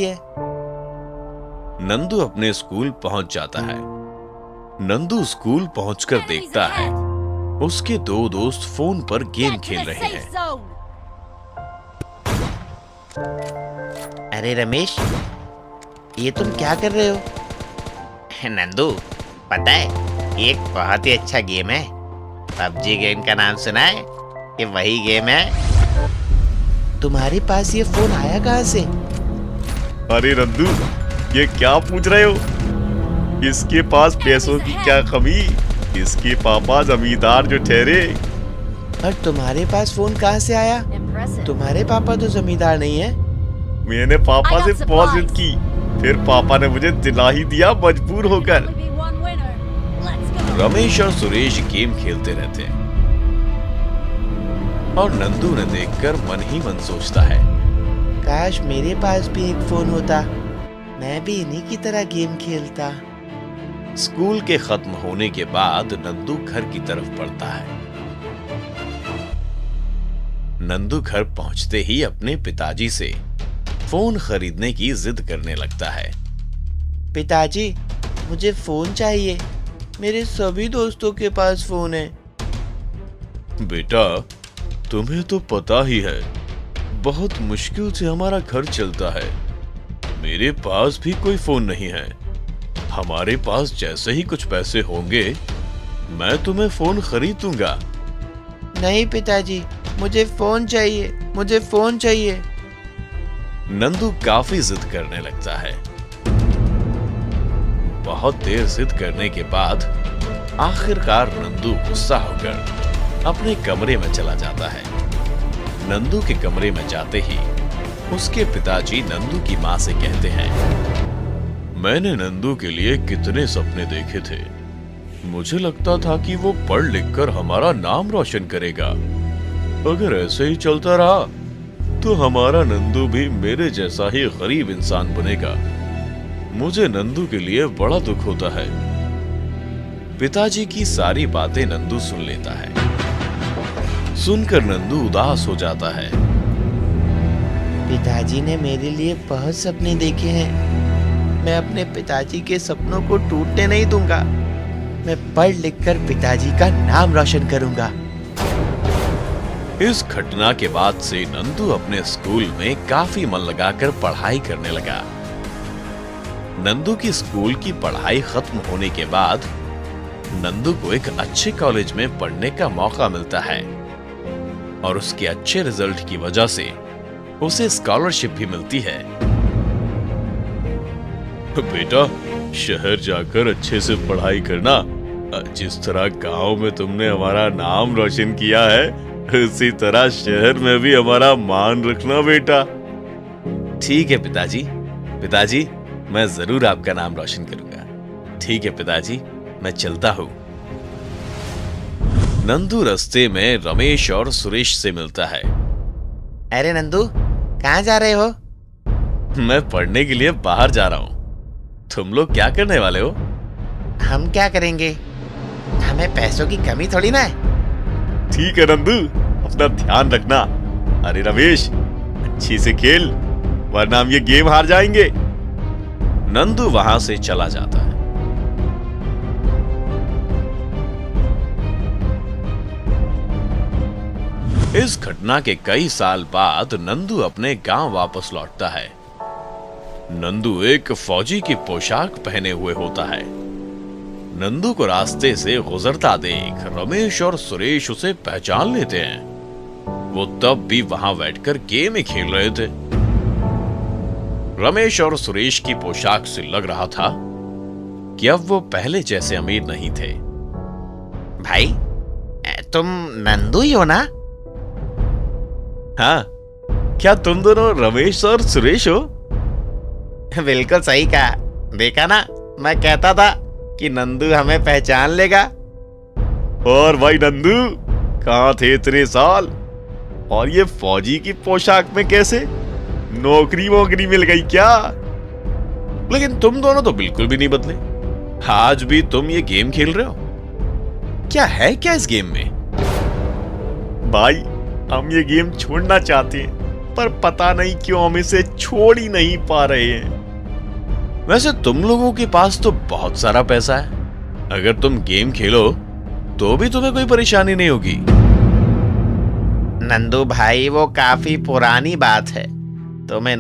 है। नंदू अपने स्कूल पहुंच जाता है। नंदू स्कूल पहुंचकर देखता है उसके दो दोस्त फोन पर गेम खेल रहे हैं। अरे रमेश, ये तुम क्या कर रहे हो? नंदू, पता है एक बहुत ही अच्छा गेम है। पबजी गेम का नाम सुना है? ये वही गेम है। तुम्हारे पास ये फोन आया कहाँ से? अरे नंदू, ये क्या पूछ रहे हो? इसके पास पैसों की क्या कमी? इसके पापा जमींदार जो ठहरे। और तुम्हारे पास फोन कहाँ से आया? तुम्हारे पापा तो जमींदार नहीं है। मैंने पापा से बहुत जिद की, फिर पापा ने मुझे दिला ही दिया मजबूर होकर। रमेश और सुरेश गेम खेलते रहते हैं और नंदू ने देखकर मन ही मन सोचता है, काश मेरे पास भी एक फोन होता, मैं भी इन्हीं की तरह गेम खेलता। स्कूल के खत्म होने के बाद नंदू घर की तरफ बढ़ता है। नंदू घर पहुंचते ही अपने पिताजी से फोन खरीदने की जिद करने लगता है। पिताजी, मुझे फोन चाहिए, मेरे सभी दोस्तों के पास फोन है। बेटा, तुम्हें तो पता ही है, बहुत मुश्किल से हमारा घर चलता है। मेरे पास भी कोई फोन नहीं है। हमारे पास जैसे ही कुछ पैसे होंगे, मैं तुम्हें फोन खरीद दूंगा। नहीं पिताजी, मुझे फोन चाहिए, मुझे फोन चाहिए। नंदू काफी जिद करने लगता है। बहुत देर जिद करने के बाद आखिरकार नंदू गुस्सा होकर अपने कमरे में चला जाता है। नंदू के कमरे में जाते ही उसके पिताजी नंदू की मां से कहते हैं, मैंने नंदू के लिए कितने सपने देखे थे। मुझे लगता था कि वो पढ़ लिख कर हमारा नाम रोशन करेगा। अगर ऐसे ही चलता रहा तो हमारा नंदू भी मेरे जैसा ही गरीब इंसान बनेगा। मुझे नंदू के लिए बड़ा दुख होता है। पिताजी की सारी बातें नंदू सुन लेता है। सुनकर नंदू उदास हो जाता है। पिताजी ने मेरे लिए बहुत सपने देखे हैं। मैं अपने पिताजी के सपनों को टूटने नहीं दूंगा। मैं पढ़ लिख कर पिताजी का नाम रोशन करूंगा। इस घटना के बाद से नंदू अपने स्कूल में काफी मन लगाकर पढ़ाई करने लगा। नंदू की स्कूल की पढ़ाई खत्म होने के बाद नंदू को एक अच्छे कॉलेज में पढ़ने का मौका मिलता है और उसके अच्छे रिजल्ट की वजह से उसे स्कॉलरशिप भी मिलती है। बेटा, शहर जाकर अच्छे से पढ़ाई करना। जिस तरह गांव में तुमने हमारा नाम रोशन किया है, उसी तरह शहर में भी हमारा मान रखना बेटा। ठीक है पिताजी। पिताजी, मैं जरूर आपका नाम रोशन करूंगा। ठीक है पिताजी, मैं चलता हूं। नंदू रास्ते में रमेश और सुरेश से मिलता है। अरे नंदू, कहाँ जा रहे हो? मैं पढ़ने के लिए बाहर जा रहा हूं। तुम लोग क्या करने वाले हो? हम क्या करेंगे? हमें पैसों की कमी थोड़ी ना है। ठीक है नंदू, अपना ध्यान रखना। अरे रमेश, अच्छी से खेल, वरना हम ये गेम हार जाएंगे। नंदू वहां से चला जाता है। इस घटना के कई साल बाद नंदू अपने गांव वापस लौटता है। नंदू एक फौजी की पोशाक पहने हुए होता है। नंदू को रास्ते से गुजरता देख रमेश और सुरेश उसे पहचान लेते हैं। वो तब भी वहां बैठकर गेम ही खेल रहे थे। रमेश और सुरेश की पोशाक से लग रहा था कि अब वो पहले जैसे अमीर नहीं थे। भाई, तुम नंदू ही हो ना? हाँ, क्या तुम दोनों रमेश और सुरेश हो? बिल्कुल सही कहा। देखा ना, मैं कहता था कि नंदू हमें पहचान लेगा। और भाई नंदू, कहाँ थे इतने साल? और ये फौजी की पोशाक में कैसे? नौकरी वोकरी मिल गई क्या? लेकिन तुम दोनों तो बिल्कुल भी नहीं बदले। आज भी तुम ये गेम खेल रहे हो। क्या है क्या इस गेम में? भाई, हम ये गेम छोड़ना चाहते हैं, पर पता नहीं क्यों हम इसे छोड़ ही नहीं पा रहे हैं। वैसे तुम लोगों के पास तो बहुत सारा पैसा है, अगर तुम गेम खेलो तो भी तुम्हें कोई परेशानी नहीं होगी। नंदू भाई वो काफी पुरानी बात है, तुम्हें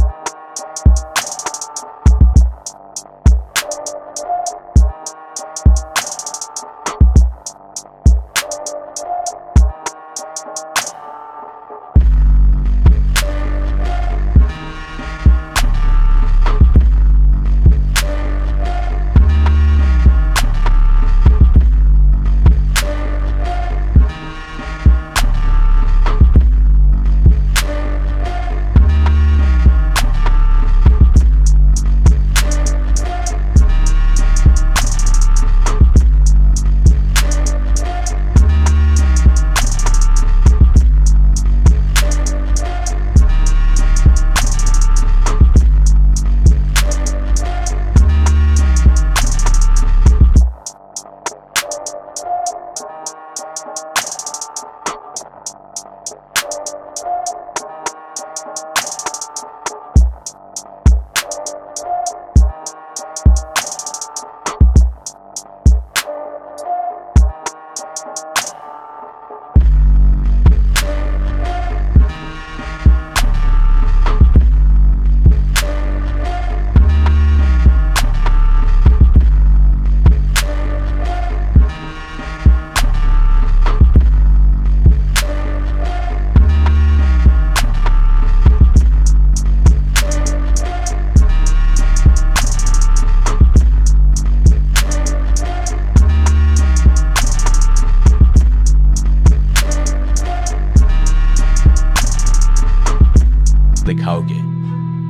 दिखाओगे।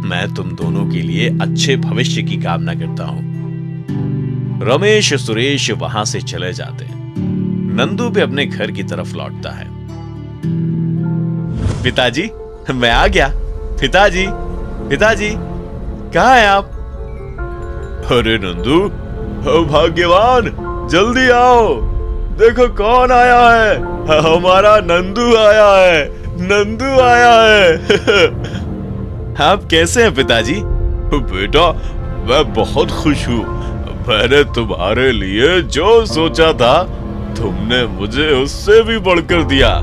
मैं तुम दोनों के लिए अच्छे भविष्य की कामना करता हूं। रमेश सुरेश वहां से चले जाते हैं। नंदू भी अपने घर की तरफ लौटता है। पिताजी, मैं आ गया। पिताजी, पिताजी, कहाँ हैं आप? अरे नंदू, भाग्यवान, जल्दी आओ, देखो कौन आया है। हमारा नंदू आया है, नंदू आया है। आप कैसे हैं पिताजी? बेटा, मैं बहुत खुश हूँ। मैंने तुम्हारे लिए जो सोचा था, तुमने मुझे उससे भी बढ़कर दिया।